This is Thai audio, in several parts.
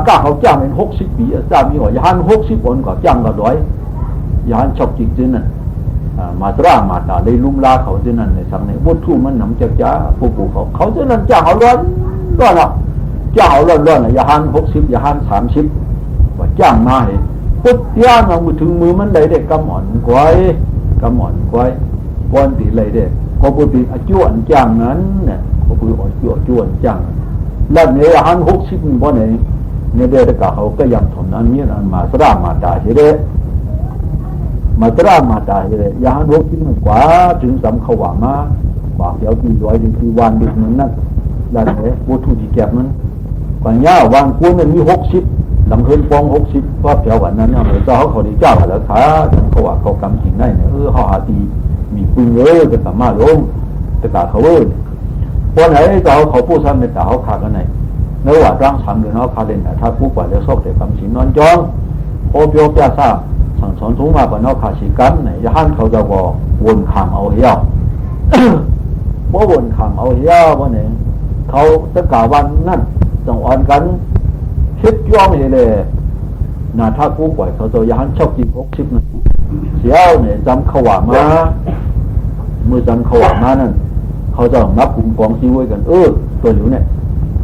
ก้าเขาจ้างเป็น60 ปีจ้างมีว่ายาน60 คนก็จ้างก็ร้อยยานชอบจิตจริงนั่นมาตรามาตาเลยลุ่มลาเขาจริงนั่นในสังในวัตถุมันหนำจักจ้าผู้เขาจริงนั่นจ้างเขาร้อนร้อนอ่ะจ้างเขาร้อนยาน60ยาน30ว่าจ้างมาให้ปุ๊บย่างมาถึงมือมันได้กำอ่อนกวยวันตีเลยเด็กก็ปุติอจวนจ้างนั้นเนี่ยก็ปุติจวนจ้างแล้วเนี่ยหัน60นี่บ่เนี่ยเนี่ยเด็กเขาก็ยังทนอันนี้อันมาตรามาตาเฉยมาตรามาตาเฉยยาน60นี่กว่าถึงสำเขาว่ามาบอกเดี๋ยวกี่ร้อยถึงกี่วันดิมันนั่นแล้วเนี่ยวัตถุที่แก็บมันกว่าย่าวางกุ้งมันมี60หลังเพิ่นฟอง60ก็แถววันนั้นเนี่ยเจ้าเขาดีเจ้าแล้วขาเขาว่าเขากำจริงได้เนี่ยเขาหาดีมีปืนจะสามารถลงจะกาเขาวันไหนเขาพูดซ้ำในตาเขาขาดกันไหนเนื้อว่าร่างทำหรือเนื้อขาดเด่นถ้าพูดกว่าจะชอบแต่คำสินนอนจองโอเปียวแก่ซาสั่งสอนทุ่งมาเป็นเนื้อขาดสีกันไหนจะหันเขาจะบอกวนขามเอาเหี้ยวว่าวนขามเอาเหี้ยววันไหนเขาจะกล่าววันนั่นต้องอ่อนกันคิดย่อมเลยนะถ้าพูดกว่าเขาจะยันชอบกิน60นั่นเสียวเนี่ยจำเขาว่ามาเมื่อจำเขาว่ามานั่นเขาจะนับกลุ่มกองซีไว้กันตัวอยู่เนี่ย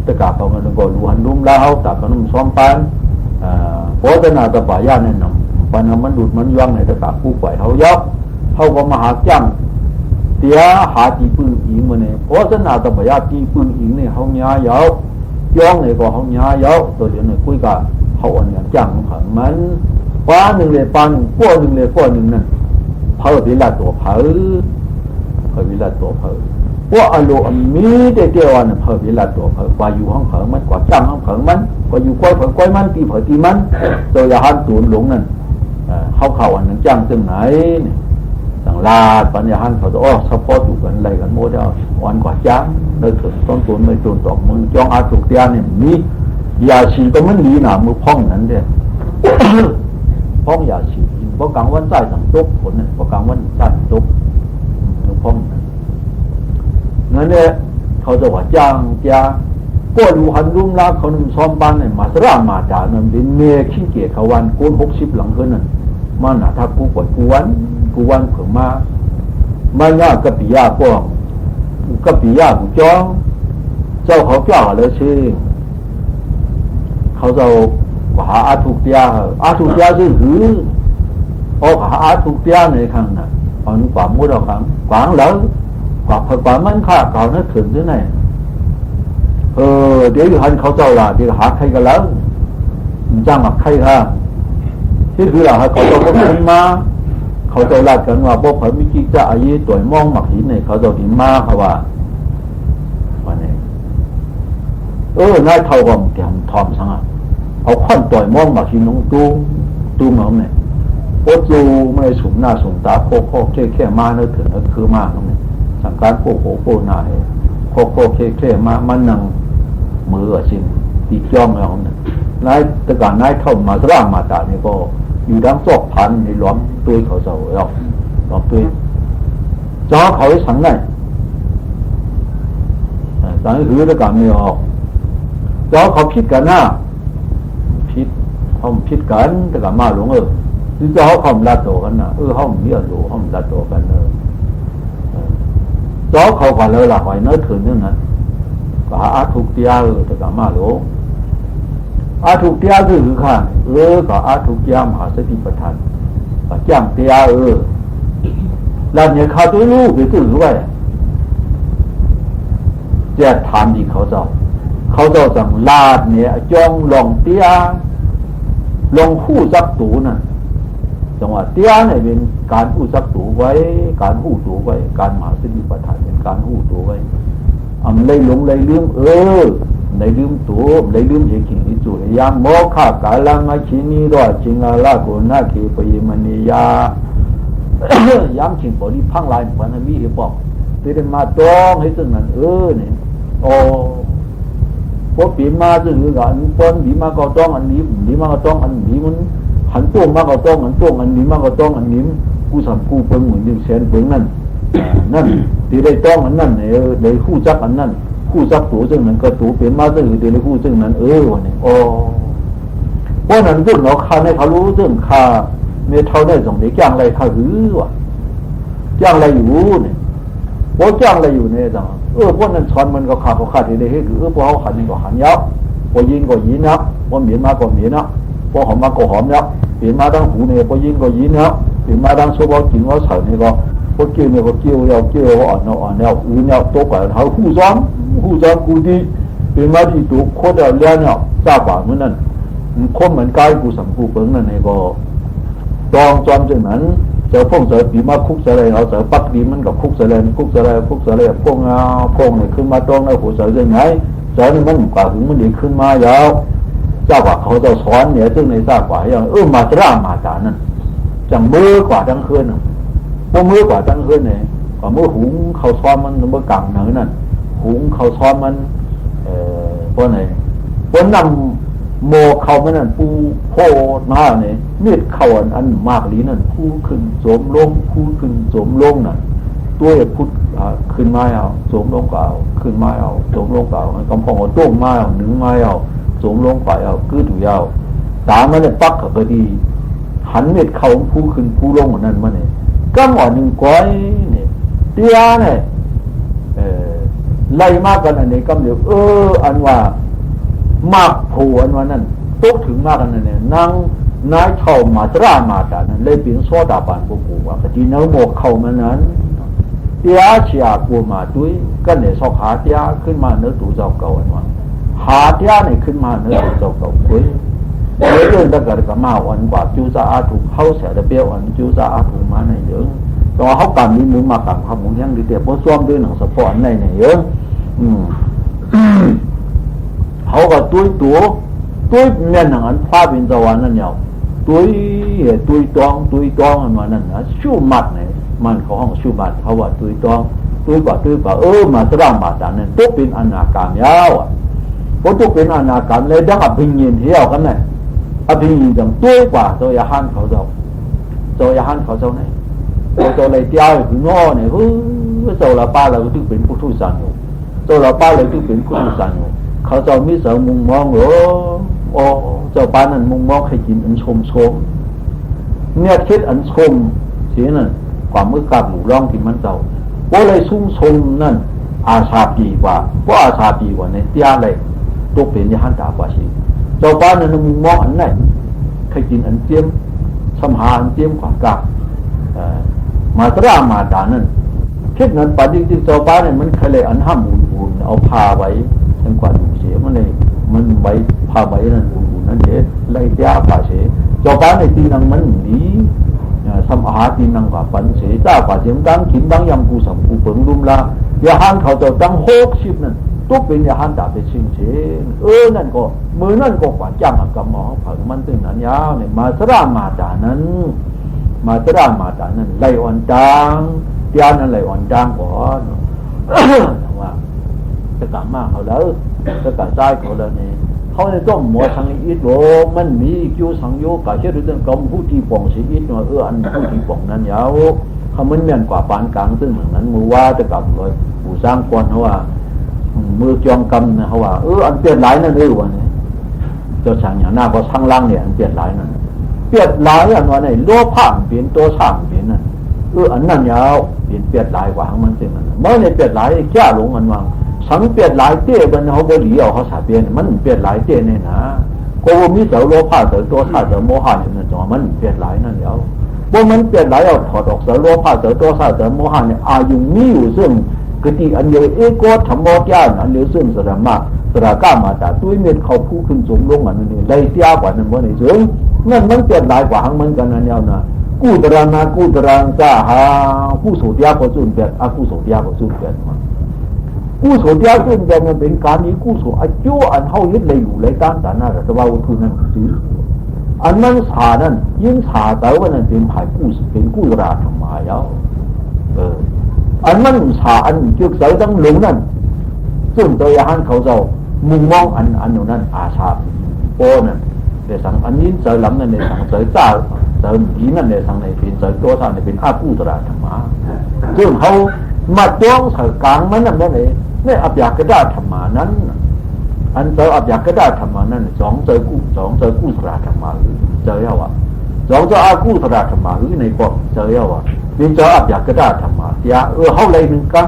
ตะกาเขามันก็รู้หันลุ่มแล้วตากมันซ้อมปานเพราะแต่นาตะป่าย่าเนี่ยน้ำปันมันดูดมันย่างในตะกาผู้ป่วยเขายับเขาก็มาหาจ้างเตี้ยหาตีปืนอิงมาเนี่ยเพราะแต่นาตะป่าย่าตีปืนอิงเนี่ยเขาหญ้ายาวย่องเนี่ยก็เขาหญ้ายาวตัวเดียวเนี่ยคุยกันเขาอ่อนอย่างจ้างของมันป้าหนึ่งเลยป้าหนึ่งป้อหนึ่งเลยป้อหนึ่งนั่นเผาวิลาตัวเผาวิลาตัวเผาว่าอารมณ์มีแต่เดียวนั่นเผาวิลาตัวเผากว่าอยู่ห้องเผามันกว่าจ้างห้องเผามันกว่าอยู่ก้อยเผาก้อยมันตีเผาตีมันตัวอย่าหันตูนหลงนั่นเขาอันนั้นจ้างจึงไหนต่างลาดปัญญาหันเขาจะเฉพาะอยู่กันอะไรกันโมเดลอ่อนกว่าจ้างเลยถึงต้นตูนไม่ตูนตอกมึงจ้องอาตุกเตียเนี่ยมียาชีก็มันดีหนามือพ่องนั้นเด้พ่องยาชีเพราะกลางวันใต้สั่งจบผลเนี่ยเพราะกลางวันใต้จบมือพ่องนั่นเนี่ยเขาจะว่าจ้างก็รู้หันรุ่มลาเขาหนุ่มซ้อมบ้านเนี่ยมาสระมาจ่านั่นเป็นเมฆขี้เกียจเขาวันโกน60หลังเท่านั้นมาหนาถ้ากูปวดกูวันเผื่อมาย่ากระปิยาป้องกระปิยากูจ้องเจ้าเขาจ้าเลยสิเขาจะหาอาทุกยาคือหือเอาหาอาทุกยาในครั้งน่ะเอาหนุ่มกว่ามุดเอาครั้งกวางแล้วกว่ามันฆ่าเก่านั่นถึงที่ไหนเดี๋ยวอยู่หันเขาเจ้าล่ะเดี๋ยวหาใครกันแล้วจ้างมาใครค่ะที่คือล่ะเขาเจ้าก็ขึ้นมาเขาเจ้าลาดกันว่าพวกเขาไม่คิดจะอายุตัวมองหมักหินเนี่ยเขาเจ้าหินมาเขาว่าวันนี้น่าเท่ากับแกมทอมสังอ่ะเอาข้อนต่อยมองหมักหินน้องตู้เหมือนเนี่ยโอ้จูไม่สูงหน้าสูงตาโคแค่มาเนื้อถึงคือมากตรงนี้สังการโคหน้าโคแค่มามันนั่งมือชิมตีจ้องแล้วเนี่ยนายตะการนายเข้ามาสร้างมาตาเนี่ยก็อยู่ดังซอกพันในล้อมตัวเขาเจ้าล้อมตัวจ้าเขาให้สั่งได้สั่งคือตะการไม่ออกจ้าเขาคิดกันนะเขาคิดกันตะการมาหลงคือจ้าเขาลัดโตกันนะเขาเมียหลวเขาลัดโตกันจ้าเขาก่อนเลยหลักไว้เนื้อถึงนั่นนะก็หาอาทุกเตียตะการมาหลวงอาทุกเตียคือข้าก็อาทุกเตียมหาสติปัฏฐานก็จ้างเตียแล้วเนี่ยเขาตัวรู้ไปตื่นด้วยแจกทานดีเขาเจ้าสั่งลาดเนี่ยจ้องลองเตียลองคู่ซักตูน่ะจังหวะเตียเนี่ยเป็นการคู่ซักตูไว้การคู่ตูไว้การมหาสติปัฏฐานเป็นการคู่ตูไว้เลยหลงเลยลืมในลืมตัวในลืมเหตุที่จุยามโมฆะกาลังอาชินีรอจิงอาลาโกนาเคปยิมณียายามชิงบริพังลายมันมีเหตุบอกตื่นมาต้องให้ซึ่งนั้นเนี่ยพอปีมาซึ่งกันปนปีมาก็ต้องอันนี้ปีมาก็ต้องอันนี้มันหันตัวมาก็ต้องอันตัวอันนี้มาก็ต้องอันนี้กูสั่งกูเปิงเหมือน100,000เปิงนั่นที่ได้ต้องอันนั้นเนี่ยได้คู่จักอันนั้นคู่ซักตูซึ่งนั้นก็ตูเป็นมาซึ่งเดี๋ยวคู่ซึ่งนั้นวันนี้ นั้นเรื่องเราคาในเขารู้เรื่องคาเมื่อเท่าได้ส่งเด็กจ้างอะไรเขาหรือวะจ้างอะไรอยู่เนี่ยพอจ้างอะไรอยู่เนี่ยจังพวกนั้นช้อนมันก็ขาดที่ได้คือพวกเขาขันนี่ก็ขันยับพอยินก็ยินนะพอเหมียนมาก็เหมียนนะพอหอมมาก็หอมนะเปลี่ยนมาดังหูเนี่ยพอยินก็ยินนะเปลี่ยนมาดังโซบกินว่าเฉยเนี่ยก็พอเกี่ยวเนี่ยก็เกี่ยวอ่อนเนี่ยอื่นเนี่ยตัวก่อนเขาหูซ้อมกูดีเปลี่ยนมาที่ตัวโคตรเลี้ยเนี่ยจ้าป่าเหมือนนั้นคนเหมือนกายกูสังกูเปิงนั่นเนี่ยก็ตองจอมจากนั้นเจอพงเจอปีมาคุกเสลยเอาเจอปักดีมันกับคุกเสลยพงเนี่ยขึ้นมาตรงในหัวเสลยไงเจอนี่มันกว่าถึงมันดีขึ้นมายาวเจ้าว่าเขาจะสอนเนี่ยซึ่งในทราบว่าอย่างมาตรามาจานั่นจังมือกว่าจังคืนพวกมือกว่าจังคืนเนี่ยกว่ามือหุงเขาซ้อมมันเมื่อกลางหนังนั่นหุงเขาซ้อมมันพวกไหนพวกนำโมเขามันนั่นปูโพหน้าเนี่ยเม็ดเขาอันมากลีนั่นคู่ขึ้นโสมลงคู่ขึ้นโสมลงน่ะตัวพุทธขึ้นไม้เอาโสมลงเปล่าขึ้นไม้เอาโสมลงเปล่ากำพองเอาต้มไม้เอาหนึ่งไม้เอาโสมลงไปเอากือถูยาวตามันเนี่ยปักก็ดีหันเม็ดเขาคู่ขึ้นคู่ลงเหมือนนั้นมันเนี่ยก็หมอหนึ่งก้อยเนี่ยเตี้ยเนี่ยไล่มากกันอันนี้ก็เดี๋ยวอันว่ามากผูอันว่านั่นตกถึงมากกันนั่นเนี่ยนั่งนายเข่ามาตรามาตานั้นเลยเป็นโซดาบันกูว่าปฏิเนื้อหมกเข่ามันนั้นเตี้ยเชียกูมาด้วยก็เนี่ยสอกหาเตี้ยขึ้นมาเนื้อตูเจ้าเก่าอันว่าหาเตี้ยเนี่ยขึ้นมาเนื้อตูเจ้าเก่าคุยเรื่องตั้งแต่กับมาวันกว่าจูซาอาถูกเข้าเสียระเบียบวันจูซาอาถูกมาในเยอะตอนเขาการนี้มึงมาการขมุนยังดีเดียวเพราะซ้อมด้วยหนังสปอร์ตในเยอะเขาก็ตุ้ยเมียนหนังอันฟ้าเป็นสวรรค์นั่นเนี่ยตุ้ยตองอันว่านั่นนะชูมัดเนี่ยมันเขาห้องชูมัดเขาว่าตุ้ยกว่ามาสร้างมาจานนั้นตุ๊กเป็นอนาคามยาวอ่ะพอตุ๊กเป็นอนาคามเลยดังอภิญญ์เที่ยวกันเนี่ยอภิญญ์จังตุ้ยกว่าโซยาฮันเขาเจ้าเนี่ยโซเลยเตี้ยคือง้อเนี่ยโซละป้าเราก็ตุ๊กเป็นผู้ทุสันอยู่โซละป้าเราตุ๊กเป็นผู้ทุสันอยู่เขาเจ้ามิเสมุงมองเจ้าป้านั่นมุงมองให้กินอันชมเนี่ยคิดอันชมเสียนั่นความมือกาบหมู่ร่องที่มันเจ้าเพราะเลยชุ่มชมนั่นอาชาปีกว่าเพราะอาชาปีกว่าในเตี้ยเลยตกเป็นยหันตากว่าสิเจ้าป้านั่นมุงมองอันไหนให้กินอันเจียมสัมหาอันเจียมกว่ากาบมาตรามาตานั่นคิดนั้นปัจจุบันเจ้าป้าเนี่ยมันเคยเลยอันห้ามอุ่นเอาพาไว้ทั้งกว่าดูเสียมันเลยมันไว้พาไว้นั่นอุ่นนั่นเองไล่ยาป่าเสียเจ้าป้าในตีนังมันดีสัมหาตีนังกว่าปันเสียจ้าป่าเสียงดังขินดังยำกูสัมกูเปิงรุมลายาหันเขาเจ้าดัง60นั่นตุ๊กเป็นยาหันดาบไปชิงเชนนั่นก็มือนั่นก็กว่าจ้างกับหมอผังมันตึงนั้นยาวเนี่ยมาสระมาจานั้นไล่อ่อนจางยานั่นไล่อ่อนจางก่อนว่าจะกลับมาเขาแล้วจะกลับใจเขาแล้วเนี่ยเขาในต้องหมอทางอิฐโลมันมีคิวสังโยกะเชื่อเรื่องกรรมผู้ที่ป่องชีวิตว่าอันผู้ที่ป่องนั้นยาวเขามันเมียนกว่าปานกลางซึ่งเหมือนนั้นมือว่าจะกลับเลยผู้สร้างก่อนเขาว่ามือจองกรรมนะเขาว่าอันเปลี่ยนหลายนั่นวันนี้เจ้าช่างอย่างหน้าก็ช่างล่างเนี่ยอันเปลี่ยนหลายนั่นเปลี่ยนหลายอันว่าไหนโลภะเปลี่ยนตัวช่างเปลี่ยนนั่นอันนั้นยาวเปลี่ยนหลายกว่ามันซึ่งมันเมื่อในเปลี่ยนหลายแก่หลงมันวางสังเปลี่ยนหลายเตี้ยมันเขาบริเอาเขาสาเปลี่ยนมันเปลี่ยนหลายเตี้ยเนี่ยนะก็ว่ามีเสาโลภะเสาตัวช่างเสาโมหะเนี่ยจังมันเปลี่ยนหลายนั่นยาวว่ามันเปลี่ยนหลายเอาถอดออกเสาโลภะเสาตัวช่างเสาโมหะเนี่ยอายุมีอยู่ซึ่งกติอันเดียวโกธรรมะญาณอันเดียวซึ่งสระมากสระก้ามาแต่ตุ้ยเม็ดเขาผู้ขึ้นสูงลงอันนี้ได้เตี้ยกว่านั้นว่าในซึ่งนั่นมันเปลี่ยนหลายกว่าหังมันกันนั่นยาวนะกู้ตรังจ้าหาผู้สูญยาก็สูญเปลี่ยนผู้สูญยาก็สูญเปลี่ยนมากู้สูญยาสูญเปลี่ยนมันเป็นการนี้กู้สูญอายุอันเท่ายึดเลยอยู่เลยตั้งแต่นั้นแต่ว่าทุนนั้นซื้ออันนั้นสานั้นยิ่งสาแต่ว่านั้นเป็นภายกู้ราธรรมายาวอันนั้นสาอันเกี่ยวกับตั้งหลงนั่นซึ่งตัวยาหันเขาจะมุงมองอันนั้นอาชาโปนั่นเดี๋ยวสั่งอันนี้เจอลำนั่นเดี๋ยวสั่งเจอจ้าเจอผีนั่นเดี๋ยวสั่งในเป็นเจอตัวสั่งในเป็นกู้ตราธรรมะซึ่งเขามาจ้องใส่กลางมันนั่นเลยนี่อับยากระดาธรรมานั้น อันเจออับอยากก็ได้ธรรมานั่นสองเจอกู้สระธรรมาเจอเยาวะสองเจออากู้สระธรรมาในพวกเจอเยาวะเป็นเจออับอยากก็ได้ธรรมาอย่าเขาเลยหนึ่งกัน